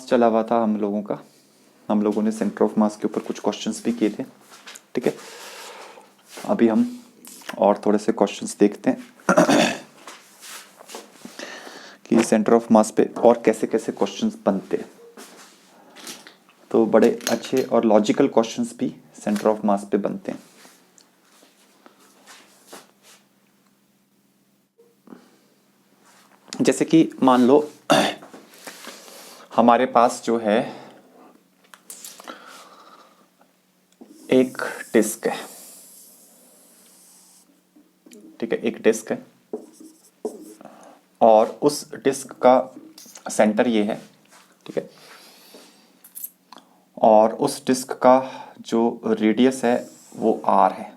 मास चला हुआ था हम लोगों का। हम लोगों ने सेंटर ऑफ मास के ऊपर कुछ क्वेश्चंस भी किए थे, ठीक है। अभी हम और थोड़े से क्वेश्चंस देखते हैं कि सेंटर ऑफ मास पे और कैसे कैसे क्वेश्चंस बनते हैं। तो बड़े अच्छे और लॉजिकल क्वेश्चंस भी सेंटर ऑफ मास पे बनते हैं। जैसे कि मान लो हमारे पास जो है एक डिस्क है, ठीक है, एक डिस्क है और उस डिस्क का सेंटर ये है, ठीक है, और उस डिस्क का जो रेडियस है वो r है,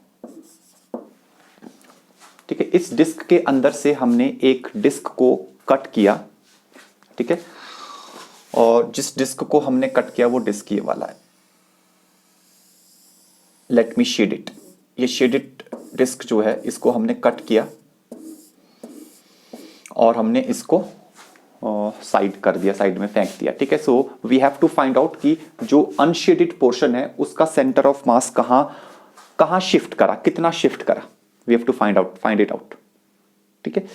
ठीक है। इस डिस्क के अंदर से हमने एक डिस्क को कट किया, ठीक है, और जिस डिस्क को हमने कट किया वो डिस्क ये वाला है। Let me shade it. ये शेडेड डिस्क जो है इसको हमने कट किया और हमने इसको साइड कर दिया, साइड में फेंक दिया, ठीक है। So we have to find out कि जो अनशेडेड पोर्शन है उसका सेंटर ऑफ मास कहां शिफ्ट करा, कितना शिफ्ट करा। We have to find it out, ठीक है।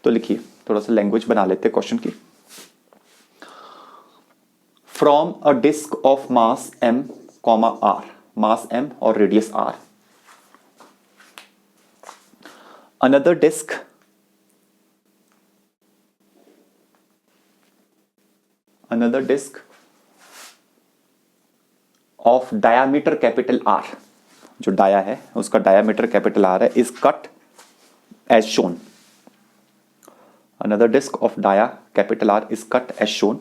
तो लिखिए, थोड़ा सा लैंग्वेज बना लेते हैं क्वेश्चन की। From a disc of mass m, r, mass m और radius r, another disk of diameter capital R, जो डाया है उसका डायामीटर कैपिटल R है, is cut as shown. Another disk of dia capital R is cut as shown.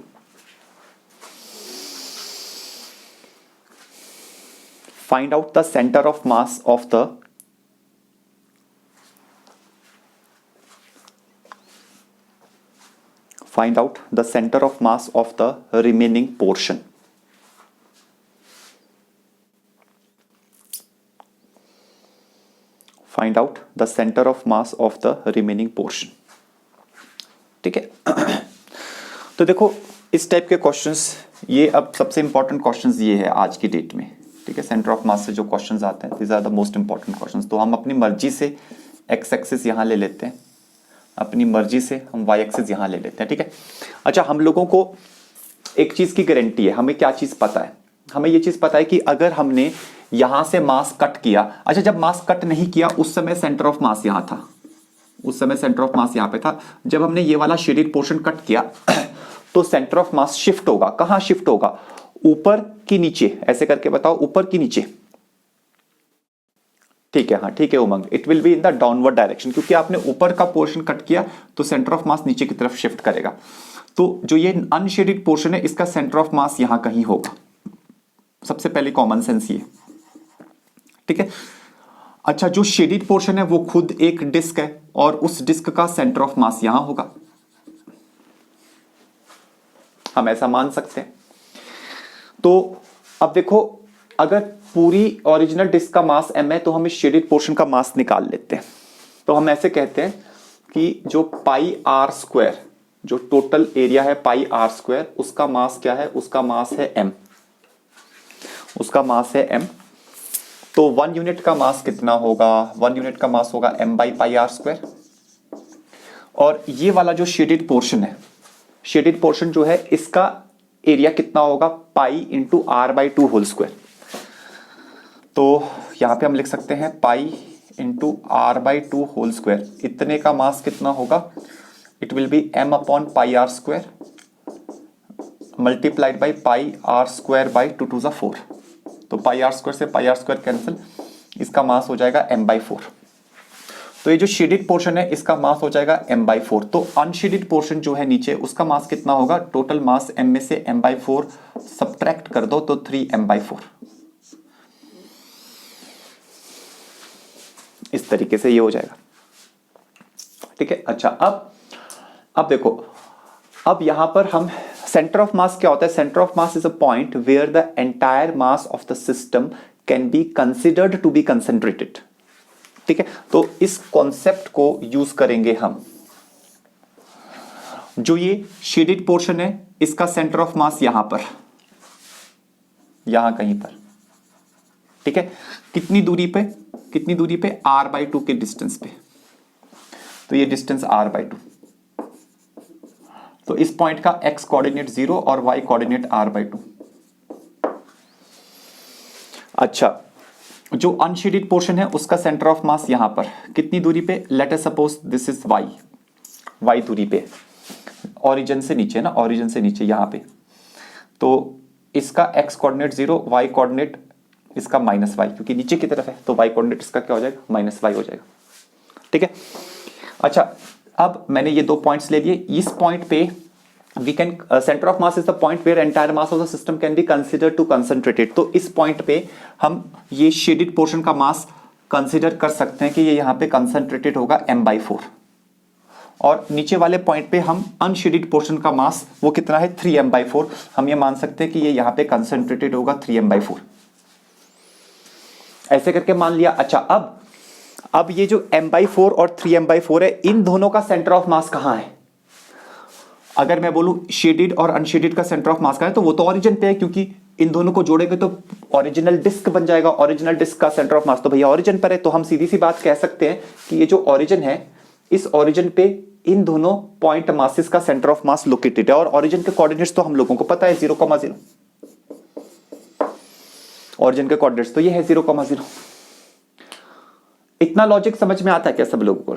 Find out the center of mass of the remaining portion. Find out the center of mass of the remaining portion. ठीक है। तो देखो इस type के questions, ये अब सबसे important questions ये है आज की डेट में, ठीक है। सेंटर ऑफ मास से जो क्वेश्चंस आते हैं, these are the most important questions. तो हम अपनी मर्जी से एक्स एक्सिस यहाँ ले लेते हैं, अपनी मर्जी से हम वाई एक्सिस यहाँ ले लेते हैं, ठीक है। अच्छा, हम लोगों को एक चीज की गारंटी है। हमें क्या चीज पता है? हमें ये चीज पता है कि अगर हमने यहां से मास कट किया, अच्छा जब मास कट नहीं किया उस समय सेंटर ऑफ मास यहां था, उस समय सेंटर ऑफ मास यहां पे था। जब हमने ये वाला शेडेड पोर्शन कट किया तो सेंटर ऑफ मास शिफ्ट होगा। कहां शिफ्ट होगा? ऊपर की नीचे? ऐसे करके बताओ, ऊपर की नीचे? ठीक है, हाँ ठीक है Umang, it will be in the downward direction, क्योंकि आपने ऊपर का पोर्शन कट किया तो सेंटर ऑफ मास नीचे की तरफ शिफ्ट करेगा। तो जो ये अनशेडेड पोर्शन है इसका सेंटर ऑफ मास यहां कहीं होगा। सबसे पहले कॉमन सेंस ये, ठीक है। अच्छा, जो शेडेड पोर्शन है वो खुद एक डिस्क है और उस डिस्क का सेंटर ऑफ मास यहां होगा, हम ऐसा मान सकते हैं। तो अब देखो, अगर पूरी ओरिजिनल डिस्क का मास m है तो हम इस शेडेड पोर्शन का मास निकाल लेते हैं। तो हम ऐसे कहते हैं कि जो पाई आर स्क्वायर, जो टोटल एरिया है पाई आर स्क्वायर, उसका मास क्या है? उसका मास है m, उसका मास है m। तो 1 यूनिट का मास कितना होगा? 1 यूनिट का मास होगा m by pi r square. और ये वाला जो शेडेड पोर्शन है, शेडेड पोर्शन जो है इसका एरिया कितना होगा? Pi into r by 2 whole square. तो यहां पे हम लिख सकते हैं pi into r by 2 whole square. इतने का मास कितना होगा? It will be m upon pi r square multiplied by pi r square by 2 to 4। तो पाई आर स्क्वायर से पाई आर स्क्वायर कैंसिल, इसका मास हो जाएगा m बाई 4। तो ये जो शेडेड पोर्शन है इसका मास हो जाएगा m बाई 4। तो अनशेडेड पोर्शन जो है नीचे, उसका मास कितना होगा? टोटल मास m में से m बाई 4 सब्ट्रैक्ट कर दो तो 3m बाई 4। इस तरीके से ये हो जाएगा, ठीक है। अच्छा, अब देखो, अब यहां पर हम सेंटर ऑफ मास क्या होता है? Centre of mass is a point where the entire mass of the system can be considered to be concentrated, ठीक है। तो इस कॉन्सेप्ट को यूज करेंगे हम। जो ये शेडेड पोर्शन है इसका सेंटर ऑफ मास यहां पर, यहां कहीं पर, ठीक है। कितनी दूरी पे, कितनी दूरी पे, r/2 के डिस्टेंस पे। तो ये डिस्टेंस r/2, तो इस पॉइंट का x कोऑर्डिनेट 0 और y कोऑर्डिनेट r/2। अच्छा, जो अनशेडेड पोर्शन है उसका सेंटर ऑफ मास यहां पर कितनी दूरी पे, let us suppose this is y दूरी पे, ओरिजिन से नीचे ना, ओरिजिन से नीचे यहां पे। तो इसका x कोऑर्डिनेट 0, y कोऑर्डिनेट इसका -y, क्योंकि नीचे की तरफ है तो y कोऑर्डिनेट इसका क्या हो जाएगा, -y हो जाएगा, ठीक है। अच्छा, अब मैंने ये दो पॉइंट्स ले लिए। इस पॉइंट पे we can, centre of mass is the point where entire mass of the system can be considered to concentrated. तो इस पॉइंट पे हम ये शेडेड पोर्शन का मास कंसिडर कर सकते हैं कि ये यहां पे कंसंट्रेटेड होगा m/4, और नीचे वाले पॉइंट पे हम अनशेडेड पोर्शन का मास वो कितना है, 3m/4। हम ये मान सकते हैं कि ये यहां पे कंसंट्रेटेड होगा 3m/4, ऐसे करके मान लिया। अच्छा, अब ये जो m/4 और 3m/4 है, इन दोनों का सेंटर ऑफ मास कहां है? अगर मैं बोलूं शेडेड और अनशेडेड का सेंटर ऑफ मास कहां है, तो वो तो ओरिजिन पे है, क्योंकि इन दोनों को जोड़ेंगे तो ओरिजिनल डिस्क बन जाएगा। ओरिजिनल डिस्क का सेंटर ऑफ मास तो भैया ओरिजिन पर है। तो हम सीधी सी बात कह सकते हैं कि ये जो ओरिजिन है, इस ओरिजिन पे इन दोनों पॉइंट मासेस का सेंटर ऑफ मास लोकेटेड है। और ओरिजिन के कोऑर्डिनेट्स तो हम लोगों को पता है 0,0। ओरिजिन के कोऑर्डिनेट्स तो ये है 0,0। इतना लॉजिक समझ में आता है क्या सब लोगों को?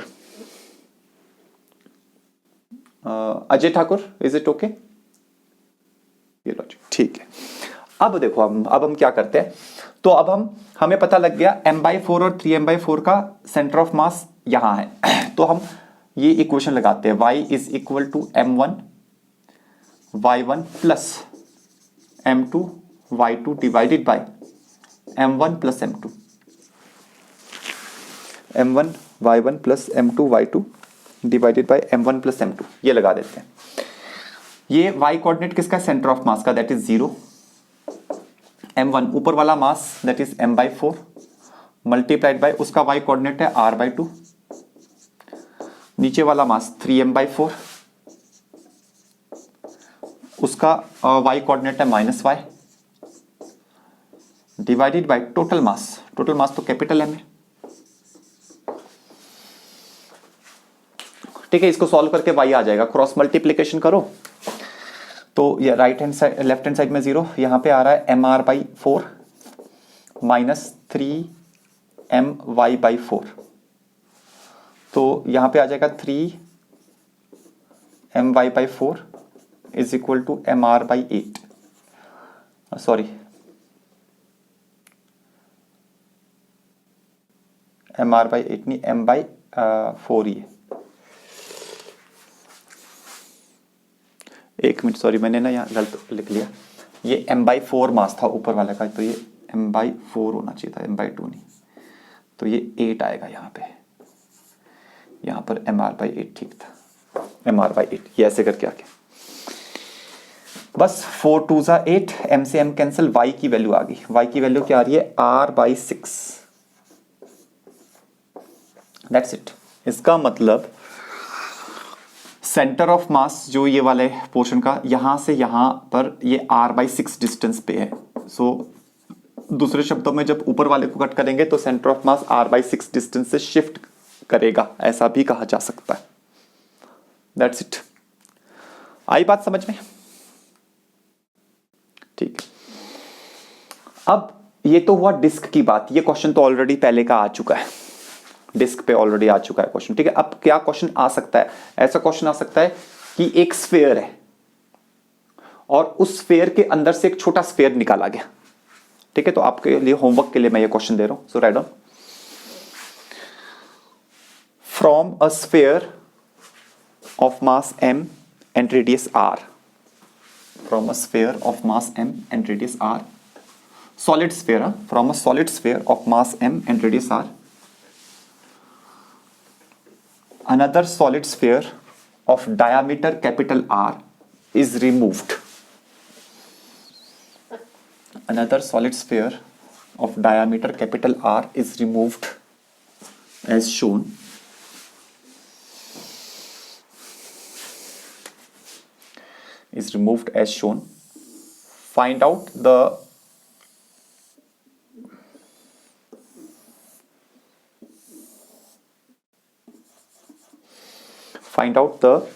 Ajay Thakur, is it okay? ये लॉजिक ठीक है। अब देखो, अब हम क्या करते हैं, तो अब हमें पता लग गया m/4 और 3m/4 का सेंटर ऑफ मास यहां है। तो हम ये इक्वेशन लगाते हैं, y is equal to m1 y1 plus m2 y2 divided by m1 plus m2, m1 y1 plus m2 y2 divided by m1 plus m2, ये लगा देते हैं। ये y कोऑर्डिनेट किसका, सेंटर ऑफ मास का, दैट इज 0। m1 ऊपर वाला mass that is m/4 multiplied by उसका y कोऑर्डिनेट है r/2, नीचे वाला मास 3m/4 उसका y कोऑर्डिनेट है -y divided by total mass तो कैपिटल M है, ठीक है। इसको सॉल्व करके y आ जाएगा, क्रॉस मल्टीप्लीकेशन करो तो ये right hand side, left hand side में 0, यहां पे आ रहा है mr/4 माइनस 3my/4, तो यहां पे आ जाएगा 3my/4 is equal to mr/8, sorry mr/8 नहीं, m/4 ही है। एक मिनट, सॉरी मैंने ना यहाँ गलत लिख लिया, ये m/4 मास था ऊपर वाले का, तो ये m/4 होना चाहिए था, m/2 नहीं, तो ये 8 आएगा यहाँ पे, यहाँ पर mr/8 ठीक था, mr/8 ये ऐसे करके आके बस 4 2 ज़ा 8, m से m कैंसिल, y की वैल्यू आ गई। y की वैल्यू क्या आ रही है, r/6, दैट्स इट। इसका मतलब सेंटर ऑफ मास जो ये वाले पोर्शन का यहां से यहां पर ये r/6 डिस्टेंस पे है। सो दूसरे शब्दों में जब ऊपर वाले को कट करेंगे तो centre of mass r/6 distance से शिफ्ट करेगा, ऐसा भी कहा जा सकता है। That's it. आई बात समझ में? ठीक। अब ये तो हुआ डिस्क की बात, ये क्वेश्चन तो ऑलरेडी पहले का आ चुका है, डिस्क पे ऑलरेडी आ चुका है क्वेश्चन, ठीक है। अब क्या क्वेश्चन आ सकता है, ऐसा क्वेश्चन आ सकता है कि एक स्फीयर है और उस स्फीयर के अंदर से एक छोटा स्फीयर निकाला गया, ठीक है। तो आपके लिए होमवर्क के लिए मैं ये क्वेश्चन दे रहा हूं, so write down, from a sphere of mass m and radius r, from a sphere of mass m and radius r, solid sphere, from a solid sphere of mass m and radius r, another solid sphere of diameter capital R is removed. Another solid sphere of diameter capital R is removed as shown. is removed as shown. Find out the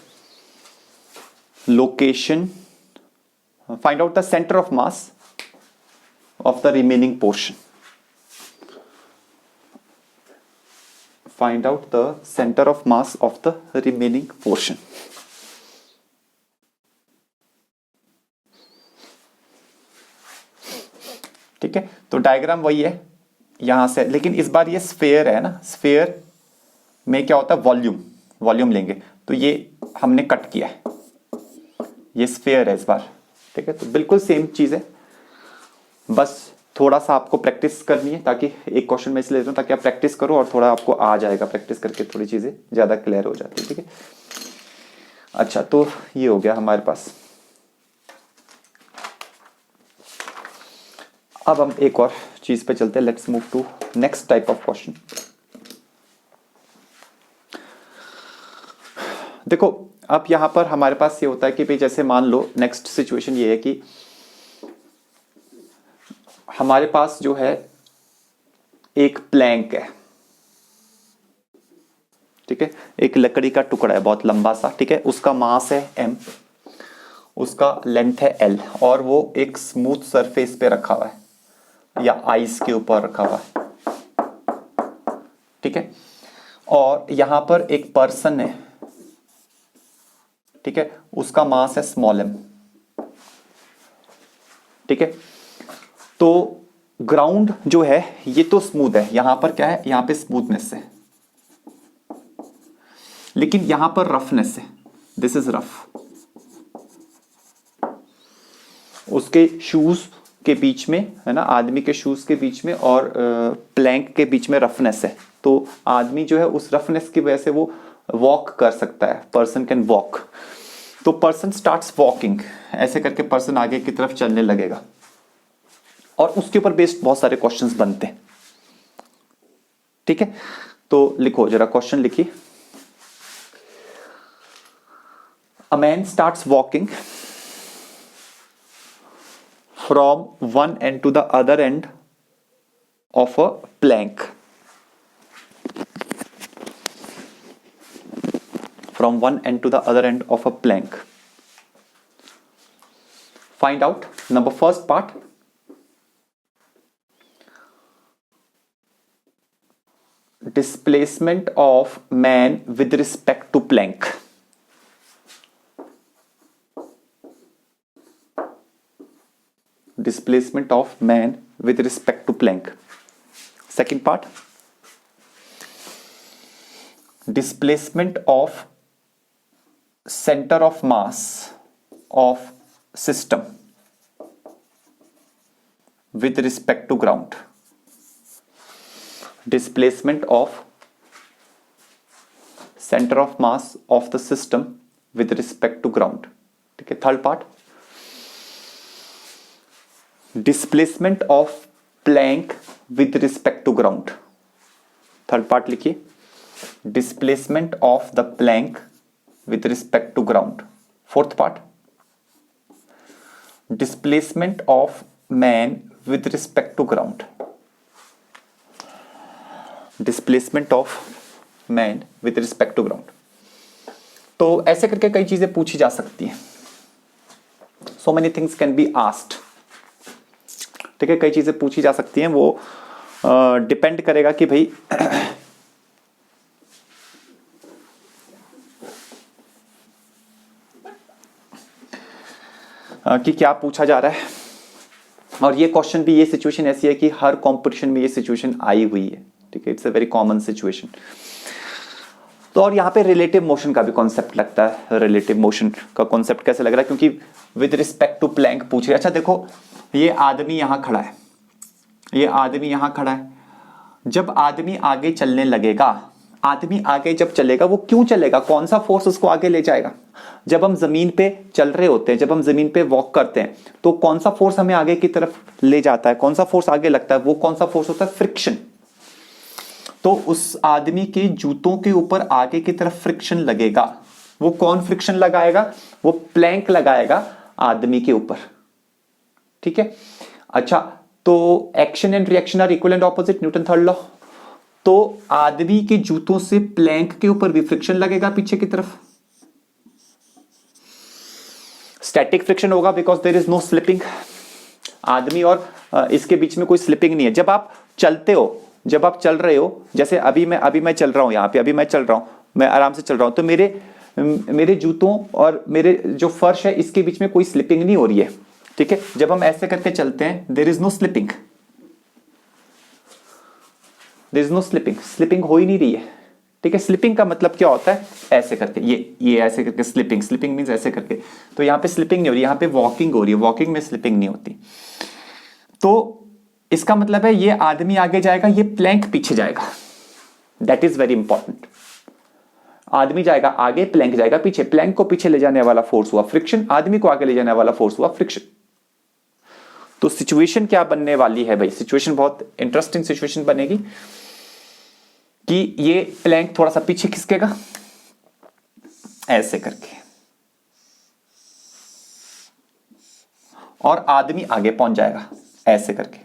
location, find out the center of mass of the remaining portion. Find out the center of mass of the remaining portion. ठीक है, तो diagram वही है यहां से, लेकिन इस बार ये स्फेयर है ना, स्फेयर में क्या होता है, वॉल्यूम लेंगे, तो ये हमने कट किया है, ये स्फेयर है इस बार। ठीक है, तो बिल्कुल सेम चीज है, बस थोड़ा सा आपको प्रैक्टिस करनी है, ताकि एक क्वेश्चन में इसलिए लेता हूं ताकि आप प्रैक्टिस करो और थोड़ा आपको आ जाएगा, प्रैक्टिस करके थोड़ी चीजें ज्यादा क्लियर हो जाती है। ठीक है, अच्छा, तो ये हो गया हमारे पास। अब हम एक और चीज पे चलते हैं, let's move to next type of question. देखो, अब यहां पर हमारे पास ये होता है कि भाई जैसे मान लो नेक्स्ट सिचुएशन ये है कि हमारे पास जो है एक प्लैंक है। ठीक है, एक लकड़ी का टुकड़ा है बहुत लंबा सा। ठीक है, उसका मास है m, उसका लेंथ है l, और वो एक स्मूथ सरफेस पे रखा हुआ है या आइस के ऊपर रखा हुआ है। ठीक है, और यहां पर एक पर्सन है। ठीक है, उसका मास है स्मॉल m। ठीक है, तो ग्राउंड जो है ये तो स्मूथ है, यहां पर क्या है, यहां पे स्मूथनेस है, लेकिन यहां पर रफनेस है, दिस इज रफ। उसके शूज के बीच में है ना, आदमी के शूज के बीच में और प्लैंक के बीच में रफनेस है, तो आदमी जो है उस रफनेस की वजह से वो वॉक कर सकता है, पर्सन कैन वॉक। तो पर्सन स्टार्ट्स वॉकिंग, ऐसे करके पर्सन आगे की तरफ चलने लगेगा, और उसके ऊपर बेस्ड बहुत सारे क्वेश्चंस बनते हैं। ठीक है, तो लिखो जरा, क्वेश्चन लिखिए। A man starts walking from one end to the other end of a plank, from one end to the other end of a plank. Find out, number first part, displacement of man with respect to plank. Displacement of man with respect to plank. Second part, displacement of center of mass of system with respect to ground. Displacement of center of mass of the system with respect to ground. ठीक है, third part, displacement of plank with respect to ground. Third part लिखिए, displacement of the plank with respect to ground. Fourth part, displacement of man with respect to ground. Displacement of man with respect to ground. तो ऐसे करके कई चीजें पूछी जा सकती हैं. So many things can be asked. ठीक है, कई चीजें पूछी जा सकती हैं, वो डिपेंड करेगा कि भाई कि क्या पूछा जा रहा है। और ये क्वेश्चन भी, ये सिचुएशन ऐसी है कि हर कंपटीशन में ये सिचुएशन आई हुई है। ठीक है, it's a very common situation. तो और यहाँ पे रिलेटिव मोशन का भी कॉन्सेप्ट लगता है। रिलेटिव मोशन का कॉन्सेप्ट कैसे लग रहा है, क्योंकि विद रिस्पेक्ट टू प्लैंक पूछ रहे। अच्छा देखो, ये आदमी यहाँ खड़ा है, ये आदमी यहाँ खड़ा है। जब आदमी आगे चलने लगेगा, आदमी आगे जब चलेगा, वो क्यों चलेगा, कौन सा फोर्स उसको आगे ले जाएगा। जब हम जमीन पे चल रहे होते हैं, जब हम जमीन पे वॉक करते हैं, तो कौन सा फोर्स हमें आगे की तरफ ले जाता है, कौन सा फोर्स आगे लगता है, वो कौन सा फोर्स होता है, फ्रिक्शन। तो उस आदमी के जूतों के ऊपर आगे की तरफ फ्रिक्शन लगेगा। वो कौन फ्रिक्शन लगाएगा, वो प्लैंक लगाएगा आदमी के ऊपर, ठीक है। अच्छा, तो action and reaction are equal and opposite, Newton third law. तो आदमी के जूतों से प्लैंक के ऊपर भी फ्रिक्शन लगेगा पीछे की तरफ, स्टैटिक फ्रिक्शन होगा because there is no slipping. आदमी और इसके बीच में कोई स्लिपिंग नहीं है। जब आप चलते हो, जब आप चल रहे हो, जैसे अभी मैं चल रहा हूं यहां पे, अभी मैं चल रहा हूं, मैं आराम से चल रहा हूं, तो मेरे जूतों और मेरे जो फर्श है इसके बीच में कोई स्लिपिंग नहीं हो रही है, ठीक है। जब हम ऐसे करके चलते हैं there is no slipping, there is no slipping, slipping हो ही नहीं रही है, ठीक है। स्लिपिंग का मतलब क्या होता है, ऐसे करके, ये ऐसे करके स्लिपिंग, स्लिपिंग मींस ऐसे करके। तो यहां पे स्लिपिंग नहीं हो रही, यहां पे वॉकिंग हो रही है, वॉकिंग में स्लिपिंग नहीं होती। तो इसका मतलब है ये आदमी आगे जाएगा, ये प्लैंक पीछे जाएगा, दैट इज वेरी इंपॉर्टेंट। आदमी जाएगा आगे, प्लैंक जाएगा पीछे। प्लैंक को पीछे ले जाने वाला फोर्स हुआ फ्रिक्शन, आदमी को आगे ले जाने वाला फोर्स हुआ फ्रिक्शन। तो सिचुएशन क्या बनने वाली है भाई, सिचुएशन बहुत इंटरेस्टिंग सिचुएशन बनेगी कि ये प्लैंक थोड़ा सा पीछे खिसकेगा ऐसे करके, और आदमी आगे पहुंच जाएगा ऐसे करके।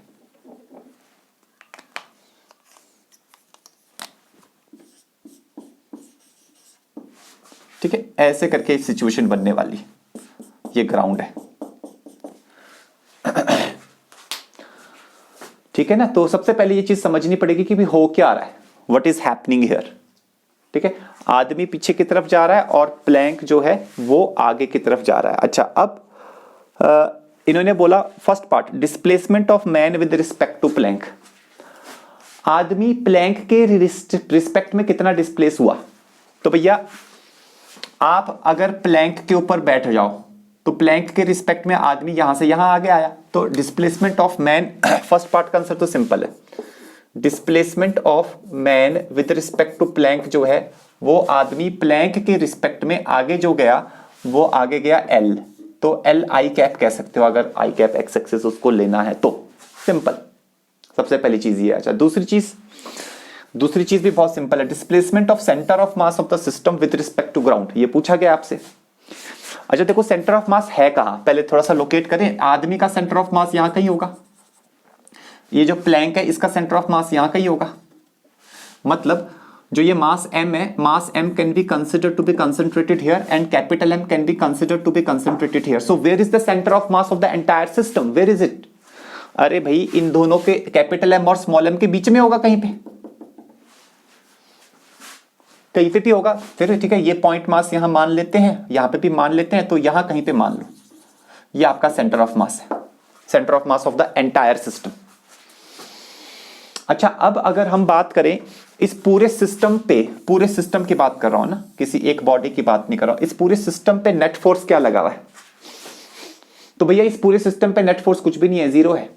ठीक है, ऐसे करके सिचुएशन बनने वाली, ये ग्राउंड है, ठीक है ना। तो सबसे पहले ये चीज समझनी पड़ेगी कि भी हो क्या रहा है, व्हाट इज हैपनिंग हियर, ठीक है। आदमी पीछे की तरफ जा रहा है और प्लैंक जो है वो आगे की तरफ जा रहा है। अच्छा, अब इन्होंने बोला first part, displacement of man with respect to plank. आदमी प्लैंक के रिस्पेक्ट में कितना डिस्प्लेस हुआ। तो भैया आप अगर प्लैंक के ऊपर बैठ जाओ तो प्लैंक के रिस्पेक्ट में आदमी यहां से यहां आगे आया, तो displacement of man, first part का आंसर तो सिंपल है, displacement of man with respect to plank जो है वो आदमी प्लैंक के रिस्पेक्ट में आगे जो गया वो आगे गया एल, तो एल आई कैप कह सकते हो अगर आई कैप एक्स एक्सिस उसको लेना है तो। सिंपल, सबसे पहली चीज ये। अच्छा, दूसरी चीज भी बहुत सिंपल है, displacement of centre of mass of the system with respect to ground, ये पूछा गया आपसे। अच्छा देखो, सेंटर ऑफ मास है कहां, पहले थोड़ा सा लोकेट करें। आदमी का सेंटर ऑफ मास यहां कहीं होगा, ये जो प्लैंक है इसका सेंटर ऑफ मास यहां कहीं होगा। मतलब जो ये मास m है, mass m can be considered to be concentrated here and capital M can be considered to be concentrated here. So where is the centre of mass of the entire system, where is it. अरे भाई, इन दोनों के capital M और small m के बीच में होगा, कहीं पे कहीं पे भी होगा। फिर ठीक है, ये पॉइंट मास यहां मान लेते हैं, यहां पे भी मान लेते हैं, तो यहां कहीं पे मान लो ये आपका सेंटर ऑफ मास है, centre of mass of the entire system. अच्छा, अब अगर हम बात करें इस पूरे सिस्टम पे, पूरे सिस्टम की बात कर रहा हूं ना, किसी एक बॉडी की बात नहीं कर रहा हूं, इस पूरे सिस्टम पे नेट फोर्स क्या लगा हुआ है। तो भैया इस पूरे सिस्टम पे नेट फोर्स कुछ भी नहीं है, जीरो है।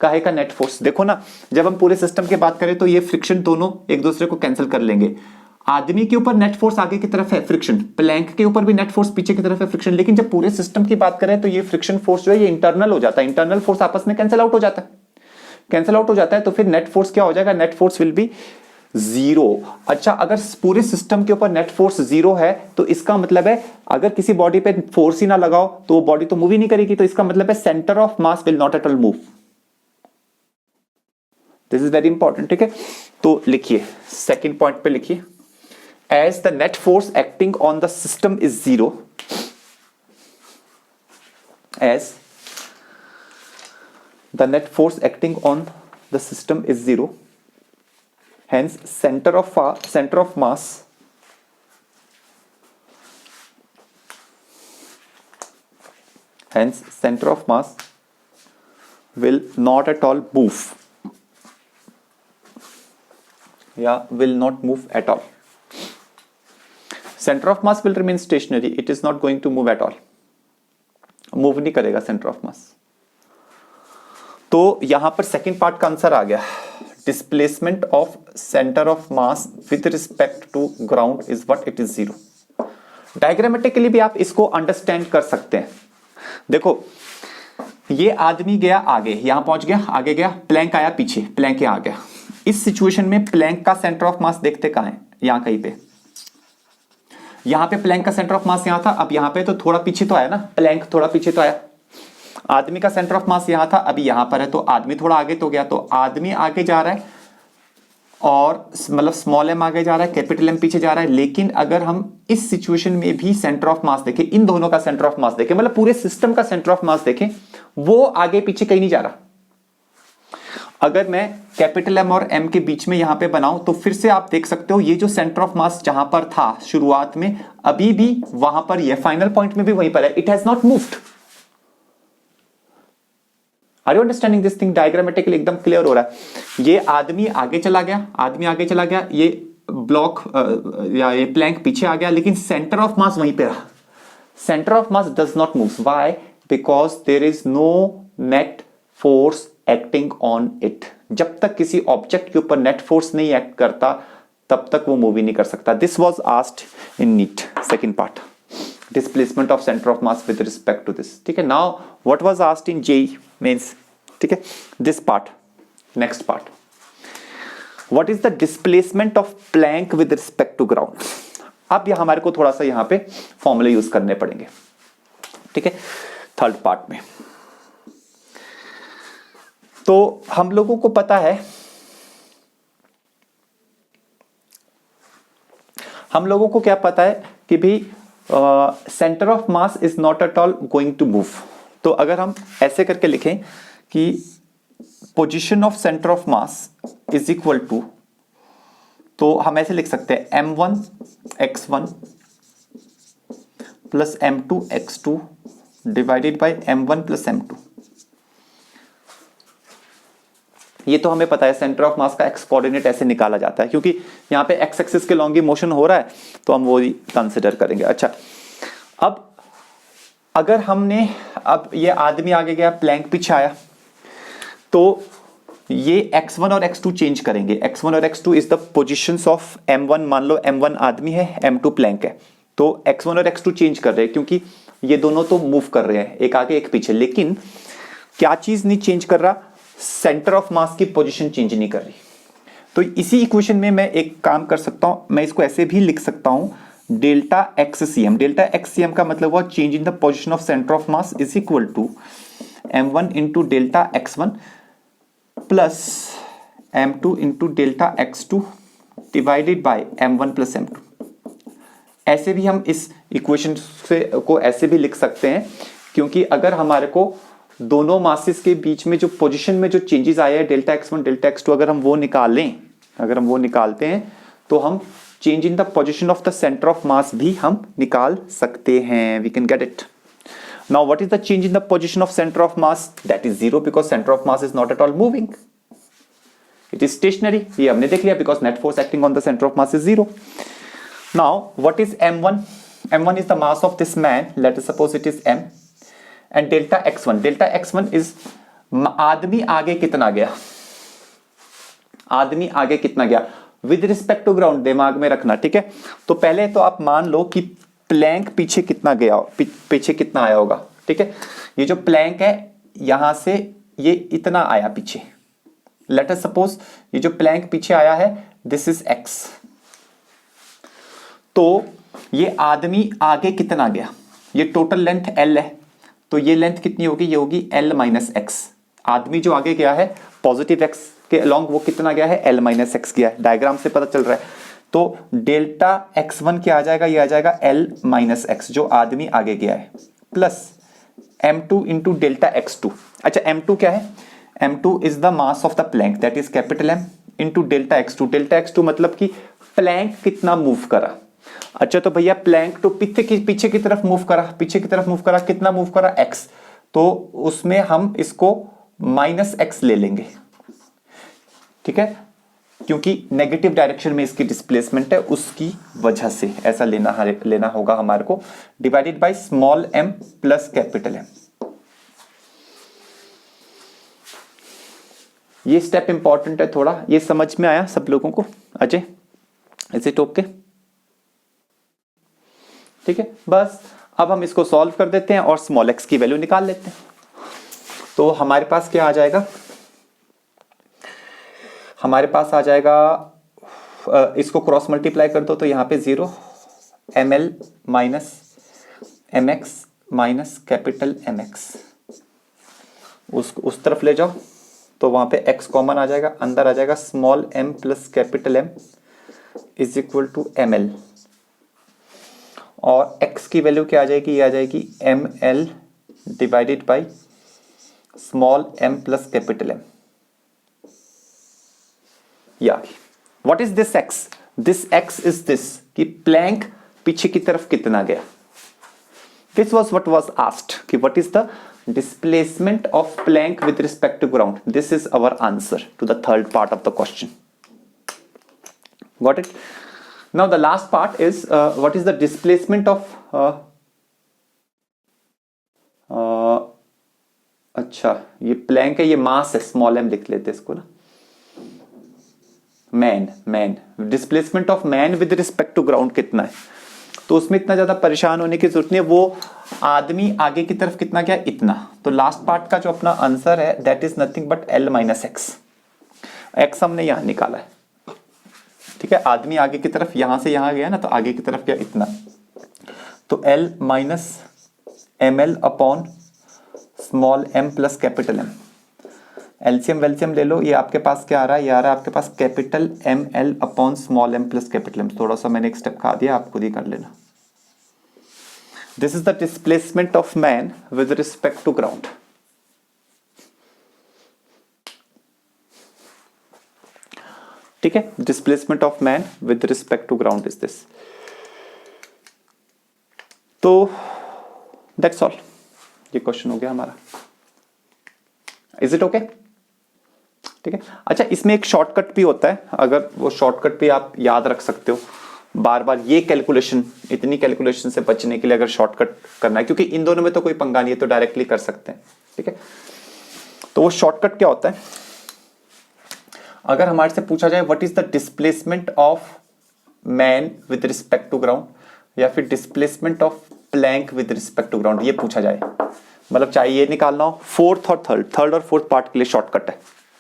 काहे का नेट फोर्स, देखो ना, जब हम पूरे सिस्टम की बात करें तो ये फ्रिक्शन दोनों एक दूसरे को कैंसिल कर लेंगे। आदमी के ऊपर नेट फोर्स आगे की तरफ है फ्रिक्शन, प्लैंक के ऊपर भी नेट फोर्स पीछे की तरफ है फ्रिक्शन। लेकिन जब पूरे सिस्टम की बात करें तो ये फ्रिक्शन फोर्स जो है ये इंटरनल हो जाता है, इंटरनल फोर्स आपस में कैंसिल आउट हो जाता है, कैंसिल आउट हो जाता है। तो फिर नेट फोर्स क्या हो जाएगा, net force will be zero. अच्छा, अगर पूरे सिस्टम के ऊपर नेट फोर्स जीरो है तो इसका मतलब है अगर किसी बॉडी पे फोर्स ही ना लगाओ तो वो बॉडी तो मूव ही नहीं करेगी, तो इसका मतलब है centre of mass will not at all move. This is very important, ठीक है। तो लिखिए, सेकेंड पॉइंट पे लिखिए, as the net force acting on the system is zero, as the net force acting on the system is zero, hence center of mass will not at all move, will not move at all. Centre of mass will remain stationary, it is not going to move at all, move नहीं करेगा centre of mass. तो यहां पर second part का answer आ गया, displacement of centre of mass with respect to ground is what, it is zero. Diagrammatically भी आप इसको अंडरस्टैंड कर सकते हैं। देखो, ये आदमी गया आगे, यहां पहुंच गया, आगे गया, प्लैंक आया पीछे, प्लैंक यहां आ गया। इस सिचुएशन में प्लैंक का सेंटर ऑफ मास देखते कहां है, यहां कहीं पे, यहां पे प्लैंक का सेंटर ऑफ मास यहां था, अब यहां पे तो थोड़ा पीछे तो आया ना, प्लैंक थोड़ा पीछे तो आया। आदमी का सेंटर ऑफ मास यहां था, अभी यहां पर है, तो आदमी थोड़ा आगे तो गया, तो आदमी आगे जा रहा है और मतलब स्मॉल एम आगे जा रहा है, कैपिटल एम पीछे जा रहा है। लेकिन अगर हम इस सिचुएशन में भी सेंटर ऑफ मास देखें, इन दोनों का सेंटर ऑफ मास देखें, मतलब पूरे सिस्टम का सेंटर ऑफ मास देखें, वो आगे पीछे कहीं नहीं जा रहा। अगर मैं कैपिटल एम और एम के बीच में यहां पे बनाऊं तो फिर से आप देख सकते हो ये जो सेंटर ऑफ मास जहां पर था शुरुआत में, अभी भी वहां पर, ये फाइनल पॉइंट में भी वहीं पर है। It has not moved. Are you understanding this thing? Diagrammatically एकदम क्लियर हो रहा है। ये आदमी आगे चला गया, आदमी आगे चला गया, ये ब्लॉक या ये प्लैंक पीछे आ गया, लेकिन सेंटर ऑफ मास वहीं पे रहा। Centre of mass does not move. Why? Because there is no net force acting on it. जब तक किसी ऑब्जेक्ट के ऊपर नेट फोर्स नहीं एक्ट करता तब तक वो मूव ही नहीं कर सकता। This was asked in NEET second part, displacement of centre of mass with respect to this. ठीक है, now what was asked in JEE Mains. ठीक है, this part, next part, what is the displacement of plank with respect to ground. अब यह हमारे को थोड़ा सा यहां पे फॉर्मूले यूज करने पड़ेंगे। ठीक है, थर्ड पार्ट में तो हम लोगों को पता है, हम लोगों को क्या पता है कि भी centre of mass is not at all going to move. तो अगर हम ऐसे करके लिखें कि position of centre of mass is equal to, तो हम ऐसे लिख सकते हैं m1 x1 plus m2 x2 divided by m1 plus m2। ये तो हमें पता है सेंटर ऑफ मास का एक्स कोऑर्डिनेट ऐसे निकाला जाता है, क्योंकि यहां पे एक्स एक्सिस के लॉन्ग मोशन हो रहा है तो हम वो कंसिडर करेंगे। अच्छा, अब अगर हमने, अब ये आदमी आगे गया, प्लैंक पीछे आया, तो ये x1 और x2 चेंज करेंगे। x1 और x2 is the positions of m1। मान लो m1 आदमी है, m2 प्लैंक है, तो x1 और x2 चेंज कर रहे हैं क्योंकि ये दोनों तो मूव कर रहे हैं, एक आगे एक पीछे। लेकिन क्या चीज नहीं चेंज कर रहा? सेंटर ऑफ मास की पोजीशन चेंज नहीं कर रही। तो इसी इक्वेशन में मैं एक काम कर सकता हूं, मैं इसको ऐसे भी लिख सकता हूं, डेल्टा एक्ससीएम। डेल्टा एक्ससीएम का मतलब हुआ change in the position of centre of mass is equal to m1 into delta x1 plus m2 into delta x2 divided by m1 plus m2। ऐसे भी हम इस इक्वेशन से को ऐसे भी लिख सकते हैं, क्योंकि अगर हमारे को दोनों मासेस के बीच में जो पोजीशन में जो चेंजेस आए हैं डेल्टा x1 डेल्टा x2, अगर हम वो निकालें, अगर हम वो निकालते हैं तो हम change in the position of the centre of mass भी हम निकाल सकते हैं। We can get it. Now what is the change in the position of centre of mass? That is zero, because centre of mass is not at all moving, it is stationary. ये हमने देख लिया, because net force acting on the centre of mass is zero. Now what is m1? m1 is the mass of this man, let us suppose it is m, and delta x1, delta x1 is आदमी आगे कितना गया, आदमी आगे कितना गया with respect to ground, दिमाग में रखना। ठीक है, तो पहले तो आप मान लो कि प्लैंक पीछे कितना गया, पीछे कितना आया होगा। ठीक है, ये जो प्लैंक है यहां से ये इतना आया पीछे। लेट अस सपोज ये जो प्लैंक पीछे आया है दिस इज x, तो ये आदमी आगे कितना गया, ये टोटल लेंथ l है, तो ये लेंथ कितनी होगी? ये होगी l माइनस एक्स। आदमी जो आगे गया है पॉजिटिव x के अलोंग, वो कितना गया है? l माइनस एक्स गया है। डायग्राम से पता चल रहा है। तो डेल्टा x1 क्या आ जाएगा? ये आ जाएगा l माइनस एक्स जो आदमी आगे गया है, plus m2 into delta x2। अच्छा, m2 क्या है? m2 is the mass of the plank, that is capital M into delta x2। Delta x2 मतलब कि प्लैंक कितना मूव करा। अच्छा, तो भैया प्लैंक तो पीछे की तरफ मूव करा, पीछे की तरफ मूव करा, कितना मूव करा? x, तो उसमें हम इसको माइनस x ले लेंगे। ठीक है, क्योंकि नेगेटिव डायरेक्शन में इसकी डिस्प्लेसमेंट है, उसकी वजह से ऐसा लेना होगा हमारे को, divided by small m plus capital M। ये स्टेप इंपॉर्टेंट है थोड़ा, ये समझ में आया सब लोगों को? Ajay, is it okay? ठीक है, बस अब हम इसको सॉल्व कर देते हैं और स्मॉल x की वैल्यू निकाल लेते हैं। तो हमारे पास क्या आ जाएगा? हमारे पास आ जाएगा, इसको क्रॉस मल्टीप्लाई कर दो तो यहां पे 0, ml minus mx minus capital mx, उस तरफ ले जाओ तो वहां पे x कॉमन आ जाएगा, अंदर आ जाएगा small m plus capital M is equal to ml, और x की वैल्यू क्या आ जाएगी, ये आ जाएगी ml divided by small m plus capital M। ये आ गई। What is this x? This x is this कि प्लैंक पीछे की तरफ कितना गया। This was what was asked कि what is the displacement of plank with respect to ground. This is our answer to the third part of the question. Got it? Now the last part is what is the displacement of अच्छा ये Planck है, ये मास है, small m लिख लेते हैं इसको ना, man displacement of man with respect to ground कितना है, तो उसमें इतना ज्यादा परेशान होने की जरूरत नहीं है। वो आदमी आगे की तरफ कितना गया, इतना। तो लास्ट पार्ट का जो अपना आंसर है that is nothing but L minus x. X हमने यहां निकाला है, ठीक है। आदमी आगे की तरफ यहां से यहां गया ना, तो आगे की तरफ गया इतना, तो L minus ml upon small m plus capital M। LCM वेल्सियम ले लो, ये आपके पास क्या आ रहा है, ये आ रहा है आपके पास capital ml upon small m plus capital M। थोड़ा सा मैंने एक स्टेप खा दिया, आप खुद ही कर लेना। This is the displacement of man with respect to ground. ठीक है, displacement of man with respect to ground is this. तो दैट्स ऑल, ये क्वेश्चन हो गया हमारा। Is it okay? ठीक है। अच्छा, इसमें एक शॉर्टकट भी होता है, अगर वो शॉर्टकट भी आप याद रख सकते हो। बार बार ये कैलकुलेशन, इतनी कैलकुलेशन से बचने के लिए अगर शॉर्टकट करना है, क्योंकि इन दोनों में तो कोई पंगा नहीं है, तो डायरेक्टली कर सकते हैं। ठीक है, तो वो शॉर्टकट क्या होता है, अगर हमारे से पूछा जाए what is the displacement of man with respect to ground, या फिर displacement of plank with respect to ground, ये पूछा जाए, मतलब चाहे ये निकालना हो, फोर्थ और थर्ड और फोर्थ पार्ट के लिए शॉर्टकट है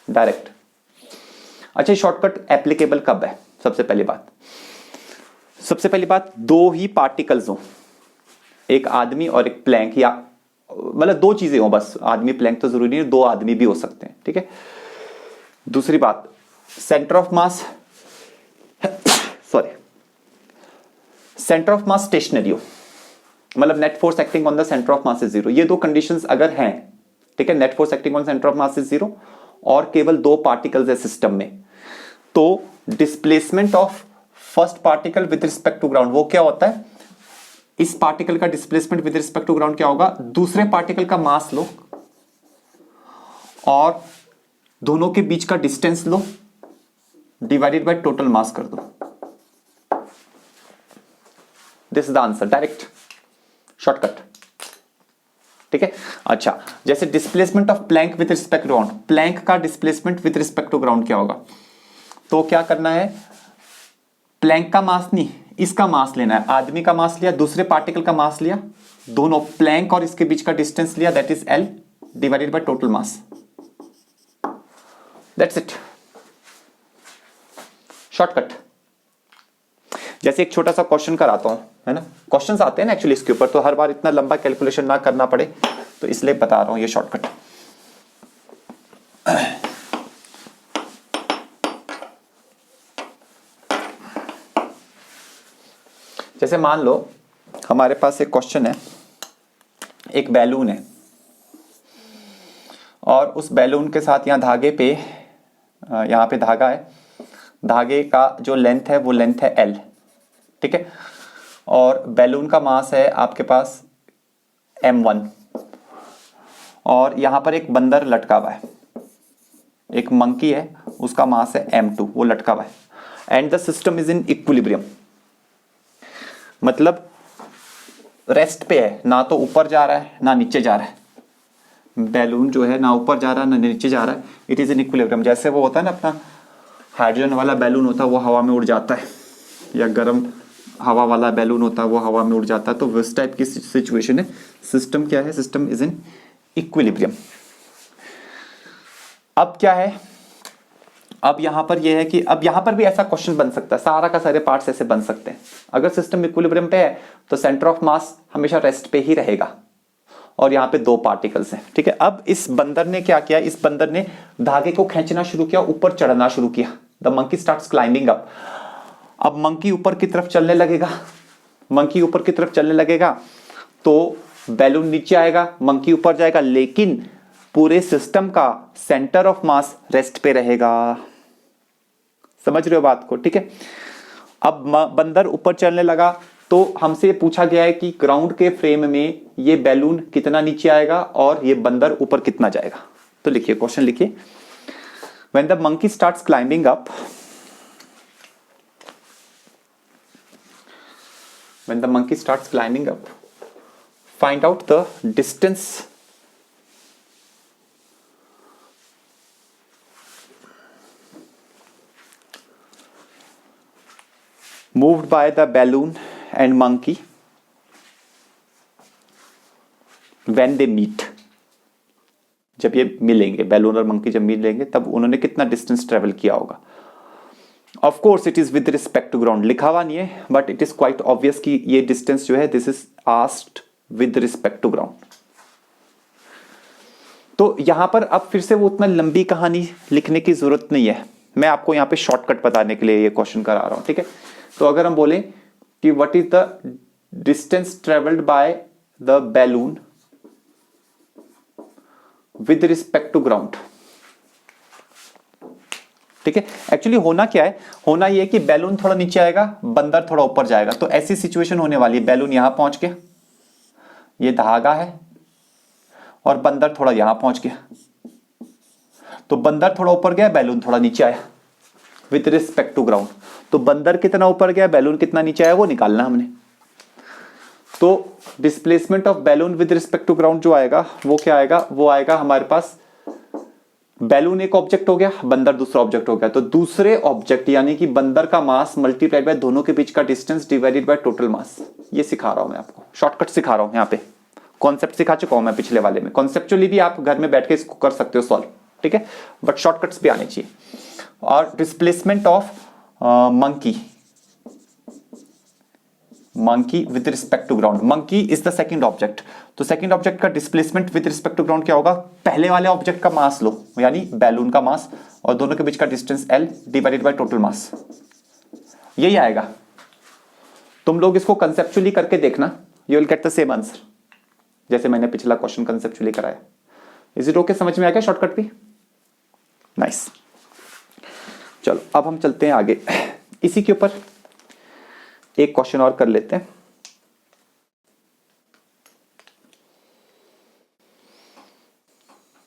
डायरेक्ट। अच्छा, शॉर्टकट एप्लीकेबल कब है? सबसे पहली बात, दो ही पार्टिकल्स हो, एक आदमी और एक प्लैंक, या मतलब दो चीजें हो बस, आदमी प्लैंक तो जरूरी नहीं, दो आदमी भी हो सकते हैं। ठीक है। दूसरी बात, सेंटर ऑफ मास स्टेशनरी हो, मतलब net force acting on the centre of mass is zero. ये दो कंडीशंस अगर हैं, ठीक है, net force acting on centre of mass is zero और केवल दो पार्टिकल्स है सिस्टम में, तो displacement of first particle with respect to ground वो क्या होता है, इस पार्टिकल का displacement with respect to ground क्या होगा, दूसरे पार्टिकल का मास लो और दोनों के बीच का डिस्टेंस लो डिवाइडेड बाय टोटल मास कर दो। This is the answer, direct shortcut. ठीक है। अच्छा, जैसे displacement of plank with respect to ground, plank का displacement with respect to ground क्या होगा, तो क्या करना है, प्लैंक का मास नहीं, इसका मास लेना है। आदमी का मास लिया, दूसरे पार्टिकल का मास लिया, दोनों प्लैंक और इसके बीच का डिस्टेंस लिया, that is L divided by total mass. That's it, shortcut. जैसे एक छोटा सा क्वेश्चन कराता हूं, है ना, क्वेश्चंस आते हैं ना एक्चुअली इसके ऊपर, तो हर बार इतना लंबा कैलकुलेशन ना करना पड़े, तो इसलिए बता रहा हूं ये शॉर्टकट। जैसे मान लो हमारे पास एक क्वेश्चन है, एक बैलून है और उस बैलून के साथ यहां धागे पे, यहां पे धागा है, धागे का जो लेंथ है वो लेंथ है L। ठीक है, और बैलून का मास है आपके पास m1 और यहां पर एक बंदर लटका हुआ है, एक मंकी है, उसका मास है m2, वो लटका हुआ है। And the system is in equilibrium, मतलब रेस्ट पे है, ना तो ऊपर जा रहा है ना नीचे जा रहा है। बैलून जो है ना ऊपर जा रहा है ना नीचे जा रहा है, इट इज इन इक्विलिब्रियम। जैसे वो होता है ना अपना हाइड्रोजन वाला बैलून होता है, वो हवा में उड़ जाता है, या गर्म हवा वाला बैलून होता है वो हवा में उड़ जाता है, तो उस टाइप की सिचुएशन है। सिस्टम क्या है, सिस्टम इज इन इक्विलिब्रियम। अब क्या है, अब यहां पर यह है कि अब यहां पर भी ऐसा क्वेश्चन बन सकता है, सारा का सारे पार्ट्स ऐसे बन सकते हैं। अगर सिस्टम इक्विलिब्रियम पे है तो सेंटर ऑफ मास हमेशा रेस्ट पे ही रहेगा और यहाँ पे 2 पार्टिकल्स हैं, ठीक है। अब इस बंदर ने क्या किया, इस बंदर ने धागे को खींचना शुरू किया, ऊपर चढ़ना शुरू किया। The monkey starts climbing up. अब मंकी ऊपर की तरफ चलने लगेगा, मंकी ऊपर की तरफ चलने लगेगा तो बैलून नीचे आएगा, मंकी ऊपर जाएगा, लेकिन पूरे सिस्टम का सेंटर ऑफ मास रेस्ट पे रहेगा। समझ रहे हो बात को, ठीक है। अब बंदर ऊपर चलने लगा तो हमसे पूछा गया है कि ग्राउंड के फ्रेम में ये बैलून कितना नीचे आएगा और ये बंदर ऊपर कितना जाएगा। तो लिखिए, क्वेश्चन लिखिए, when the monkey starts climbing up, when the monkey starts climbing up, find out the distance moved by the balloon and monkey when they meet। जब ये मिलेंगे, बैलून और मंकी जब मिलेंगे तब उन्होंने कितना डिस्टेंस ट्रेवल किया होगा। Of course it is with respect to ground, लिखा हुआ नहीं है but it is quite obvious कि ये डिस्टेंस जो है this is asked with respect to ground. तो यहां पर अब फिर से वो उतना लंबी कहानी लिखने की जरूरत नहीं है, मैं आपको यहां पे शॉर्टकट बताने के लिए ये क्वेश्चन करा रहा हूं, ठीक है। तो अगर हम बोले कि what is the distance travelled by the balloon with respect to ground, ठीक है। एक्चुअली होना क्या है, होना यह है कि बैलून थोड़ा नीचे आएगा, बंदर थोड़ा ऊपर जाएगा। तो ऐसी सिचुएशन होने वाली है, बैलून यहां पहुंच गया, ये धागा है और बंदर थोड़ा यहां पहुंच गया, तो बंदर थोड़ा ऊपर गया, बैलून थोड़ा नीचे आया विद रिस्पेक्ट टू ग्राउंड। तो बंदर कितना ऊपर गया, बैलून कितना नीचे आया, वो निकालना हमने। तो displacement of balloon with respect to ground जो आएगा वो क्या आएगा, वो आएगा हमारे पास, बैलून एक ऑब्जेक्ट हो गया, बंदर दूसरा ऑब्जेक्ट हो गया, तो दूसरे ऑब्जेक्ट यानी कि बंदर का मास मल्टीप्लाइड बाय दोनों के बीच का डिस्टेंस डिवाइडेड बाय टोटल मास। ये सिखा रहा हूं मैं आपको, शॉर्टकट सिखा रहा हूं, यहाँ पे कॉन्सेप्ट सिखा चुका हूं मैं पिछले वाले में। कॉन्सेप्चुअली भी आप घर में बैठ के इसको कर सकते हो सॉल्व, ठीक है, बट शॉर्टकट्स भी आने चाहिए। और displacement of monkey with respect to ground, monkey is the second object, तो सेकंड ऑब्जेक्ट का displacement with respect to ground क्या होगा, पहले वाले ऑब्जेक्ट का मास लो यानी बैलून का मास और दोनों के बीच का distance L divided by total मास, यही आएगा। तुम लोग इसको कंसेप्चुअली करके देखना, you will get the same answer जैसे मैंने पिछला क्वेश्चन कंसेप्चुअली कराया। इज इट ओके, समझ में आ गया शॉर्टकट भी? नाइस। चलो अब हम चलते हैं आगे, इसी के ऊपर एक क्वेश्चन और कर लेते हैं।